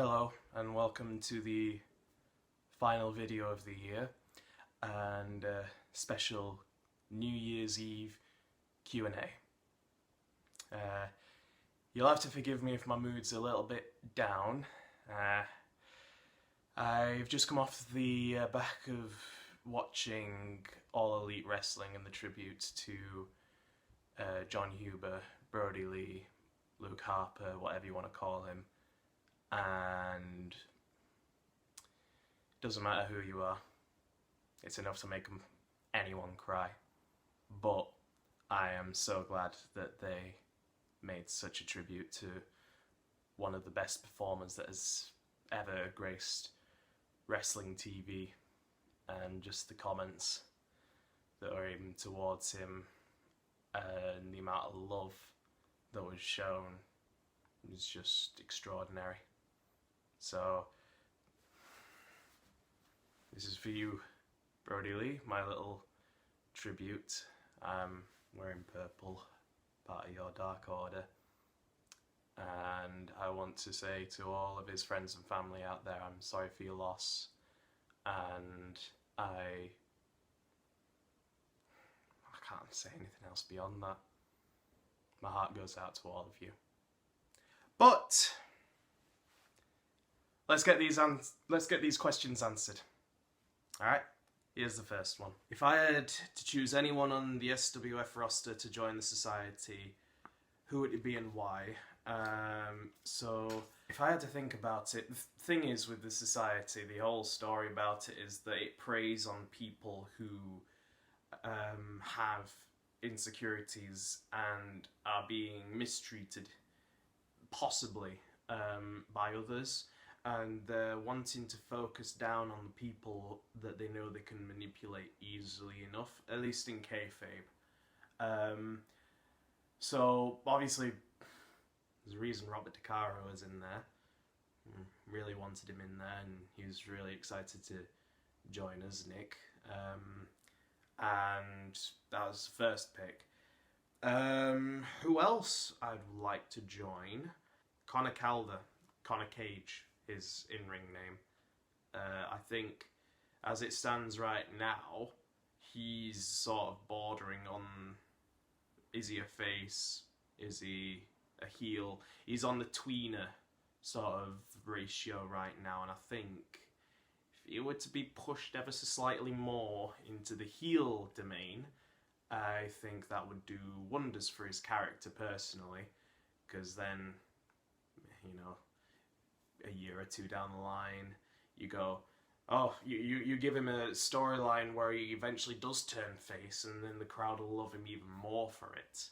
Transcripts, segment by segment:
Hello and welcome to the final video of the year and special New Year's Eve Q&A. You'll have to forgive me if my mood's a little bit down. I've just come off the back of watching All Elite Wrestling and the tribute to John Huber, Brody Lee, Luke Harper, whatever you want to call him. And it doesn't matter who you are, it's enough to make anyone cry. But I am so glad that they made such a tribute to one of the best performers that has ever graced wrestling TV, and just the comments that were aimed towards him and the amount of love that was shown was just extraordinary. So, this is for you, Brody Lee, my little tribute. I'm wearing purple, part of your Dark Order. And I want to say to all of his friends and family out there, I'm sorry for your loss. And I can't say anything else beyond that. My heart goes out to all of you. But let's get these questions answered. Alright, here's the first one. If I had to choose anyone on the SWF roster to join the society, who would it be and why? So if I had to think about it, the thing is with the society, the whole story about it is that it preys on people who have insecurities and are being mistreated, possibly, by others, and they're wanting to focus down on the people that they know they can manipulate easily enough, at least in kayfabe. So obviously there's a reason Robert DeCaro is in there. Really wanted him in there, and he was really excited to join us, Nick. And that was the first pick. Who else I'd like to join? Connor Calder, Connor Cage, his in-ring name. I think as it stands right now, he's sort of bordering on, is he a face? Is he a heel? He's on the tweener sort of ratio right now, and I think if he were to be pushed ever so slightly more into the heel domain, I think that would do wonders for his character personally, because then, you know, a year or two down the line, you go, oh, you give him a storyline where he eventually does turn face, and then the crowd will love him even more for it.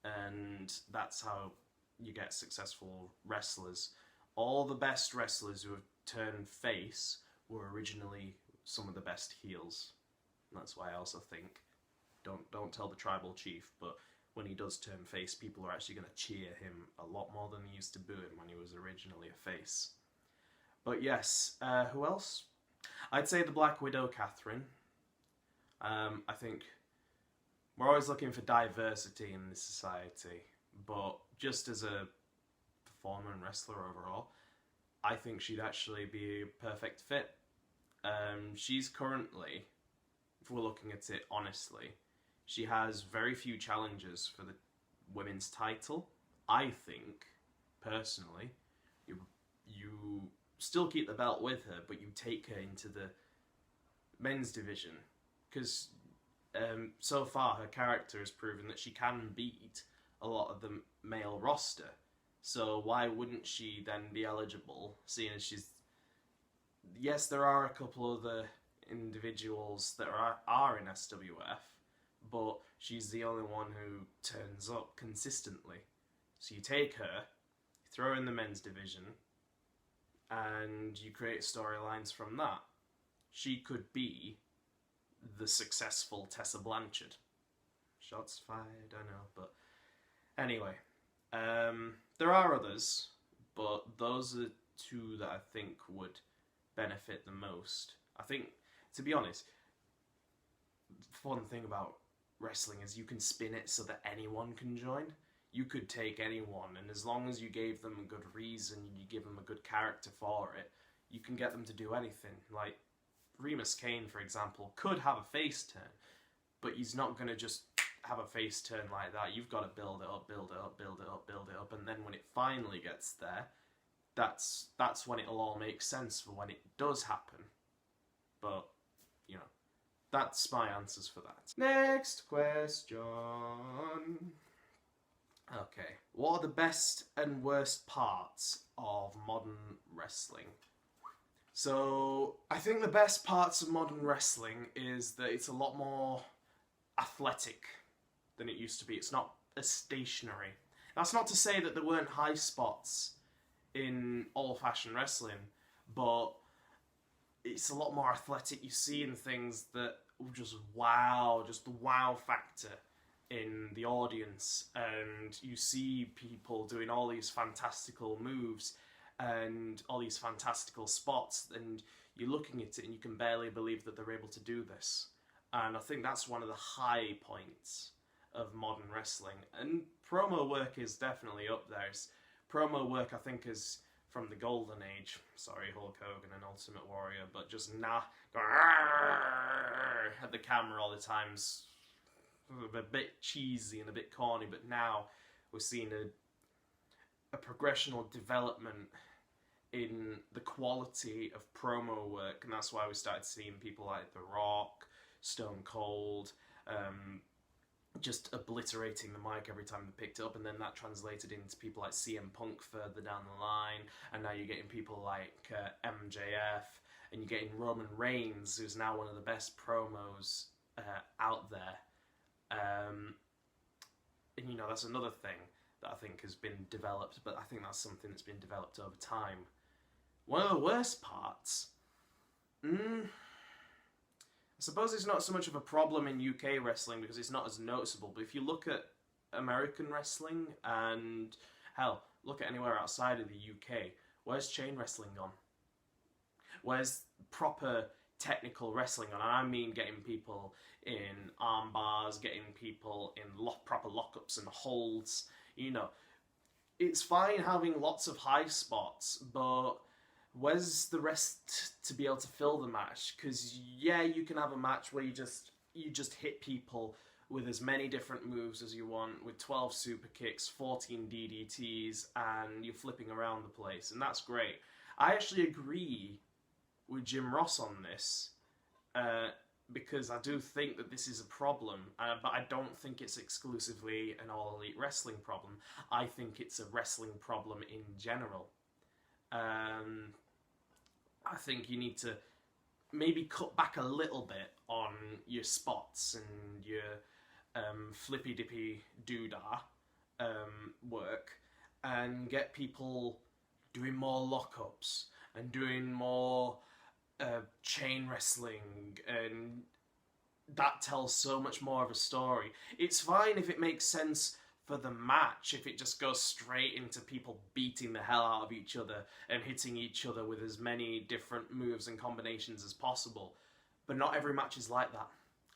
And that's how you get successful wrestlers. All the best wrestlers who have turned face were originally some of the best heels. And that's why I also think, don't tell the tribal chief, but when he does turn face, people are actually going to cheer him a lot more than they used to boo him when he was originally a face. But yes, who else? I'd say the Black Widow, Catherine. I think we're always looking for diversity in this society, but just as a performer and wrestler overall, I think she'd actually be a perfect fit. She's currently, if we're looking at it honestly, she has very few challenges for the women's title. I think, personally, you still keep the belt with her, but you take her into the men's division, because so far her character has proven that she can beat a lot of the male roster. So why wouldn't she then be eligible, seeing as she's... Yes, there are a couple other individuals that are in SWF, but she's the only one who turns up consistently. So you take her, you throw her in the men's division, and you create storylines from that. She could be the successful Tessa Blanchard. Shots fired, I know, but anyway. There are others, but those are two that I think would benefit the most. I think, to be honest, the fun thing about wrestling is you can spin it so that anyone can join. you could take anyone, and as long as you gave them a good reason, you give them a good character for it, you can get them to do anything. Like, Remus Kane, for example, could have a face turn, but he's not going to just have a face turn like that. You've got to build it up, build it up, build it up, build it up, and then when it finally gets there, that's when it'll all make sense for when it does happen. But, you know, that's my answers for that. Next question. Okay. What are the best and worst parts of modern wrestling? So, I think the best parts of modern wrestling is that it's a lot more athletic than it used to be. It's not as stationary. That's not to say that there weren't high spots in old-fashioned wrestling, but it's a lot more athletic. You see in things that just wow, just the wow factor in the audience, and you see people doing all these fantastical moves and all these fantastical spots, and you're looking at it and you can barely believe that they're able to do this. And I think that's one of the high points of modern wrestling. And promo work is definitely up there. Promo work, I think, is from the golden age. Sorry, Hulk Hogan and Ultimate Warrior, but just going at the camera all the time's a bit cheesy and a bit corny. But now we're seeing a progressional development in the quality of promo work, and that's why we started seeing people like The Rock, Stone Cold, just obliterating the mic every time they picked it up, and then that translated into people like CM Punk further down the line, and now you're getting people like MJF, and you're getting Roman Reigns, who's now one of the best promos out there. And you know, that's another thing that I think has been developed, but I think that's something that's been developed over time. One of the worst parts, I suppose it's not so much of a problem in UK wrestling because it's not as noticeable, but if you look at American wrestling and, hell, look at anywhere outside of the UK, where's chain wrestling gone? Where's proper technical wrestling gone? And I mean getting people in arm bars, getting people in proper lockups and holds, you know. It's fine having lots of high spots, but where's the rest to be able to fill the match? Because yeah, you can have a match where you just hit people with as many different moves as you want, with 12 super kicks, 14 DDTs, and you're flipping around the place, and that's great. I actually agree with Jim Ross on this, because I do think that this is a problem, but I don't think it's exclusively an All Elite Wrestling problem. I think it's a wrestling problem in general. I think you need to maybe cut back a little bit on your spots and your flippy-dippy doodah work, and get people doing more lockups and doing more chain wrestling, and that tells so much more of a story. It's fine if it makes sense for the match, if it just goes straight into people beating the hell out of each other and hitting each other with as many different moves and combinations as possible. But not every match is like that.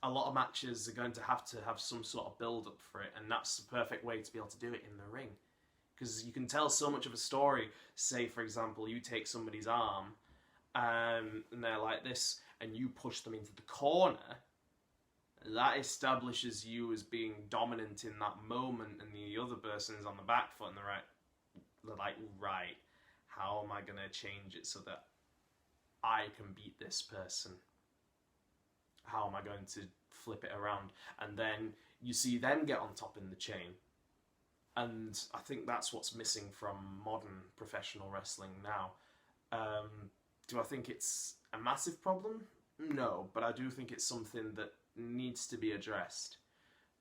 A lot of matches are going to have some sort of build-up for it, and that's the perfect way to be able to do it in the ring. Because you can tell so much of a story. Say, for example, you take somebody's arm, and they're like this, and you push them into the corner. That establishes you as being dominant in that moment, and the other person is on the back foot, and they're like, right, how am I going to change it so that I can beat this person? How am I going to flip it around? And then you see them get on top in the chain. And I think that's what's missing from modern professional wrestling now. Do I think it's a massive problem? No, but I do think it's something that needs to be addressed,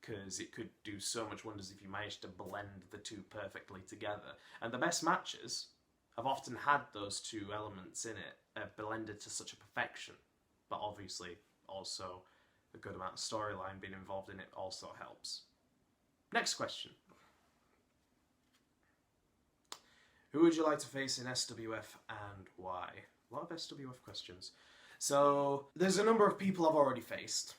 because it could do so much wonders if you manage to blend the two perfectly together. And the best matches have often had those two elements in it, blended to such a perfection. But obviously, also a good amount of storyline being involved in it also helps. Next question. Who would you like to face in SWF and why? A lot of SWF questions. So, there's a number of people I've already faced.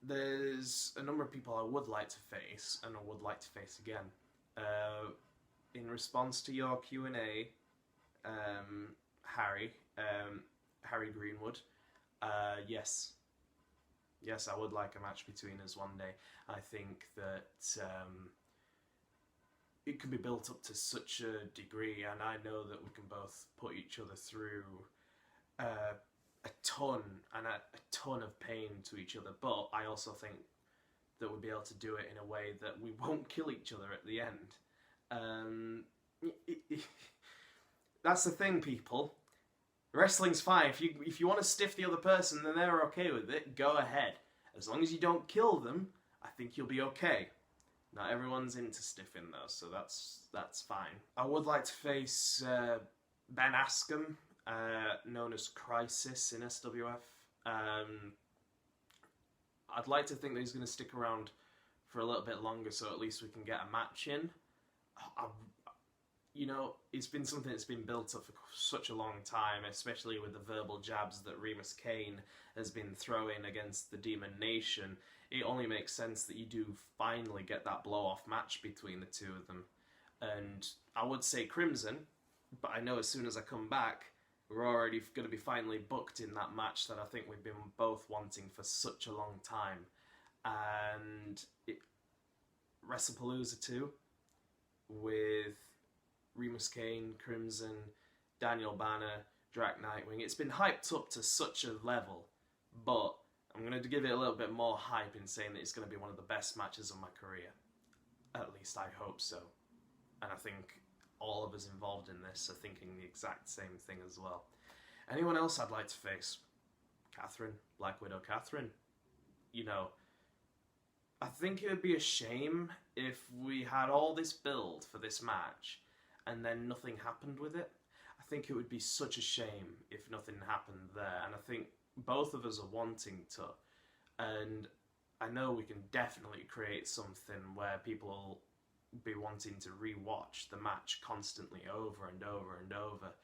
there's a number of people I would like to face, and I would like to face again. In response to your Q&A, Harry, Harry Greenwood, yes. Yes, I would like a match between us one day. I think that it can be built up to such a degree, and I know that we can both put each other through a ton of pain to each other, but I also think that we'll be able to do it in a way that we won't kill each other at the end. That's the thing, people. Wrestling's fine. If you want to stiff the other person, then they're okay with it. Go ahead. As long as you don't kill them, I think you'll be okay. Not everyone's into stiffing though, so that's fine. I would like to face Ben Askren, known as Crisis in SWF. I'd like to think that he's going to stick around for a little bit longer, so at least we can get a match in. You know, it's been something that's been built up for such a long time, especially with the verbal jabs that Remus Kane has been throwing against the Demon Nation. It only makes sense that you do finally get that blow-off match between the two of them. And I would say Crimson, but I know as soon as I come back, we're already going to be finally booked in that match that I think we've been both wanting for such a long time. And WrestlePalooza 2 with Remus Kane, Crimson, Daniel Banner, Drac Nightwing. It's been hyped up to such a level, but I'm going to give it a little bit more hype in saying that it's going to be one of the best matches of my career. At least I hope so. And I think all of us involved in this are thinking the exact same thing as well. Anyone else I'd like to face? Catherine, Black Widow Catherine. You know, I think it would be a shame if we had all this build for this match and then nothing happened with it. I think it would be such a shame if nothing happened there, and I think both of us are wanting to, and I know we can definitely create something where people will be wanting to re-watch the match constantly over and over and over,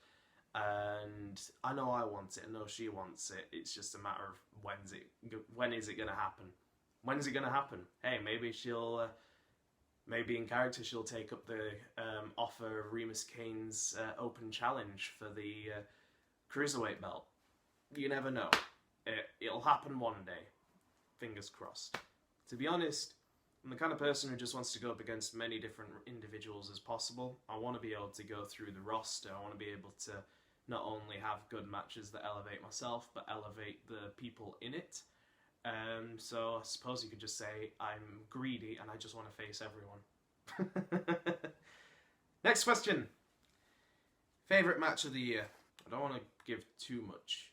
and I know I want it, I know she wants it. It's just a matter of when is it going to happen? When is it going to happen? Hey, maybe she'll maybe in character she'll take up the offer of Remus Kane's open challenge for the Cruiserweight belt. You never know. It'll happen one day. Fingers crossed. To be honest, I'm the kind of person who just wants to go up against many different individuals as possible. I want to be able to go through the roster. I want to be able to not only have good matches that elevate myself, but elevate the people in it. So I suppose you could just say I'm greedy and I just want to face everyone. Next question. Favourite match of the year? I don't want to give too much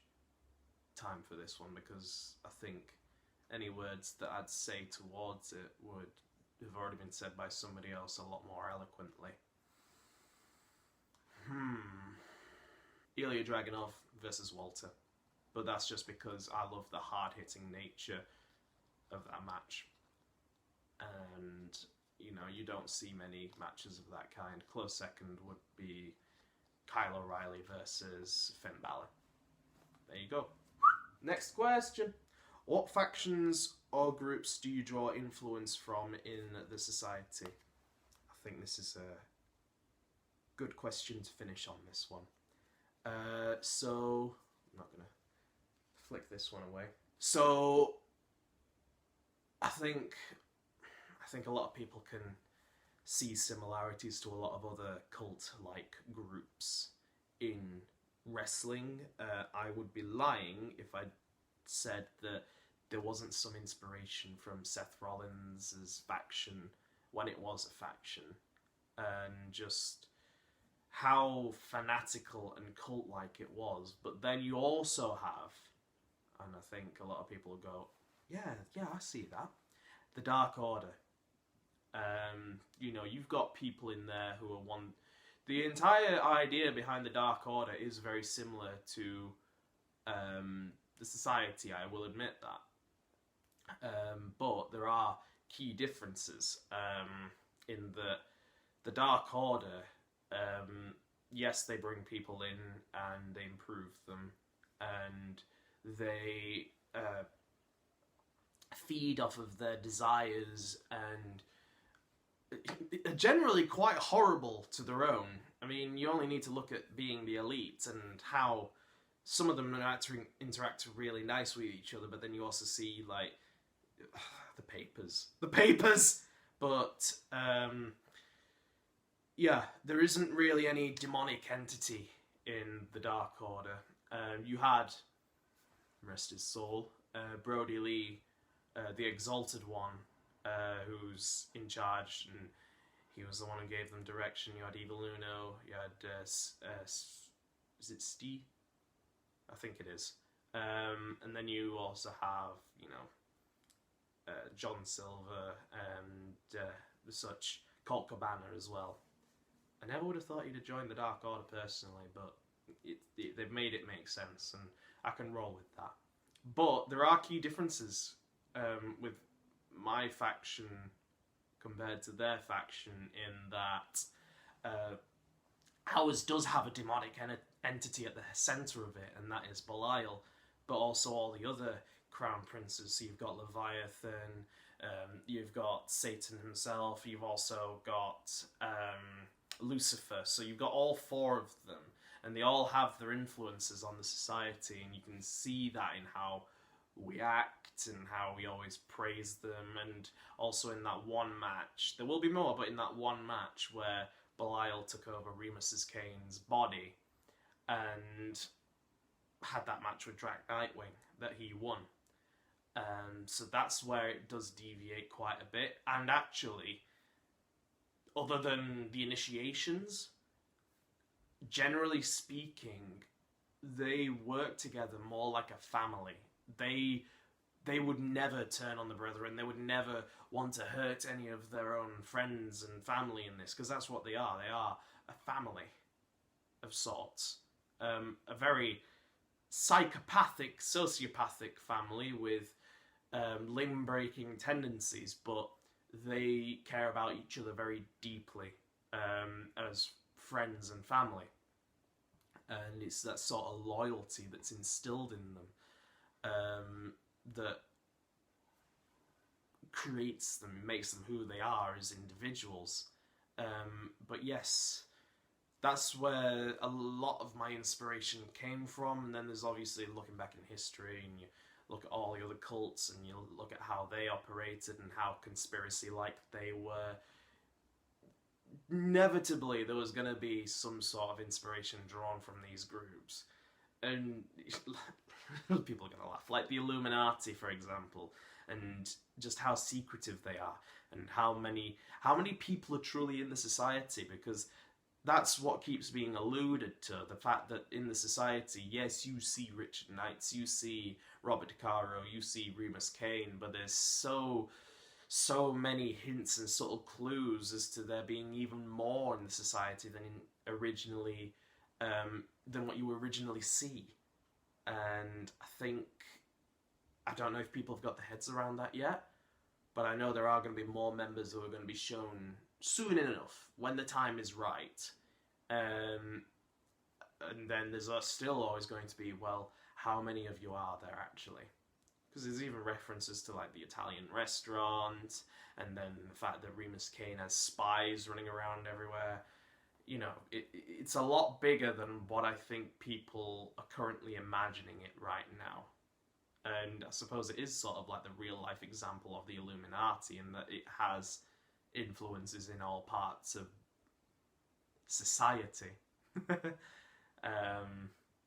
time for this one because I think any words that I'd say towards it would have already been said by somebody else a lot more eloquently. Ilya Dragunov versus Walter. But that's just because I love the hard-hitting nature of that match. And, you know, you don't see many matches of that kind. Close second would be Kyle O'Reilly versus Finn Balor. There you go. Next question. What factions or groups do you draw influence from in the society? I think this is a good question to finish on this one. So, I'm not going to flick this one away. So, I think a lot of people can see similarities to a lot of other cult-like groups in wrestling. I would be lying if I said that there wasn't some inspiration from Seth Rollins' faction when it was a faction, and just how fanatical and cult-like it was. But then you also have, and I think a lot of people go, yeah, I see that, the Dark Order. You know, you've got people in there who are one. The entire idea behind the Dark Order is very similar to the Society, I will admit that. But there are key differences in that the Dark Order, yes, they bring people in and they improve them, and they feed off of their desires and are generally quite horrible to their own. I mean, you only need to look at being the elite and how some of them interact really nice with each other, but then you also see, like, the papers. But yeah, there isn't really any demonic entity in the Dark Order. You had, rest his soul, Brody Lee, the Exalted One, who's in charge, and he was the one who gave them direction. You had Evil Uno, you had, is it Stee? I think it is. And then you also have, you know, John Silver and the such, Colt Cabana as well. I never would have thought he'd have joined the Dark Order personally, but they've made it make sense, and I can roll with that. But there are key differences with my faction compared to their faction, in that ours does have a demonic entity at the centre of it, and that is Belial, but also all the other crown princes. So you've got Leviathan, you've got Satan himself, you've also got Lucifer. So you've got all four of them, and they all have their influences on the society, and you can see that in how we act and how we always praise them. And also in that one match, there will be more, but in that one match where Belial took over Remus's Kane's body and had that match with Drac Nightwing that he won. So that's where it does deviate quite a bit. And actually, other than the initiations, generally speaking, they work together more like a family. They would never turn on the Brethren. They would never want to hurt any of their own friends and family in this, because that's what they are. They are a family of sorts. A very psychopathic, sociopathic family with limb-breaking tendencies, but they care about each other very deeply as friends and family. And it's that sort of loyalty that's instilled in them that creates them, makes them who they are as individuals. But yes, that's where a lot of my inspiration came from. And then there's obviously looking back in history, and you look at all the other cults, and you look at how they operated and how conspiracy-like they were. Inevitably, there was going to be some sort of inspiration drawn from these groups. And people are going to laugh. Like the Illuminati, for example, and just how secretive they are, and how many people are truly in the society, because that's what keeps being alluded to, the fact that in the society, yes, you see Richard Knights, you see Robert DeCaro, you see Remus Kane, but there's so many hints and subtle clues as to there being even more in the society than originally, than what you originally see. And I don't know if people have got their heads around that yet, but I know there are going to be more members who are going to be shown soon enough, when the time is right. And then there's still always going to be, well, how many of you are there actually? Because there's even references to, like, the Italian restaurant, and then the fact that Remus Kane has spies running around everywhere. You know, it's a lot bigger than what I think people are currently imagining it right now. And I suppose it is sort of like the real-life example of the Illuminati, in that it has influences in all parts of society.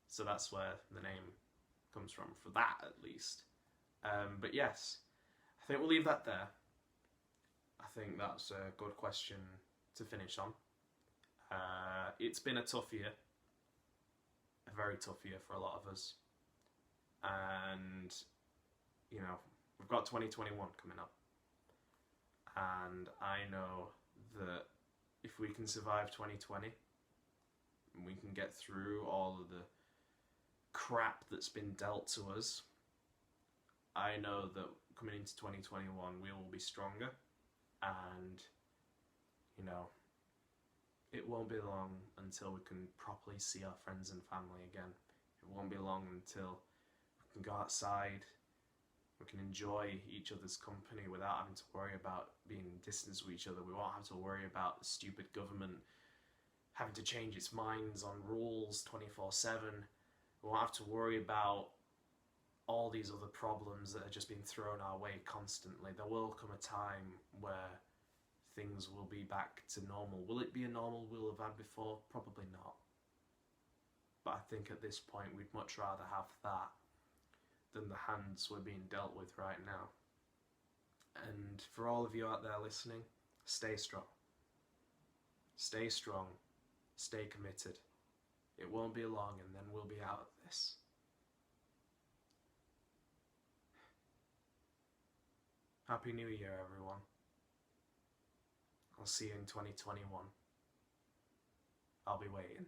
So that's where the name comes from, for that at least. But yes, I think we'll leave that there. I think that's a good question to finish on. It's been a tough year. A very tough year for a lot of us. And, you know, we've got 2021 coming up. And I know that if we can survive 2020, and we can get through all of the crap that's been dealt to us, I know that coming into 2021 we will be stronger, and, you know, it won't be long until we can properly see our friends and family again. It won't be long until we can go outside, We can enjoy each other's company without having to worry about being in distance with each other. We won't have to worry about the stupid government having to change its minds on rules 24/7. We won't have to worry about all these other problems that are just being thrown our way constantly. There will come a time where things will be back to normal. Will it be a normal we'll have had before? Probably not. But I think at this point we'd much rather have that than the hands we're being dealt with right now. And for all of you out there listening, stay strong. Stay strong. Stay committed. It won't be long and then we'll be out of this. Happy New Year, everyone. I'll see you in 2021. I'll be waiting.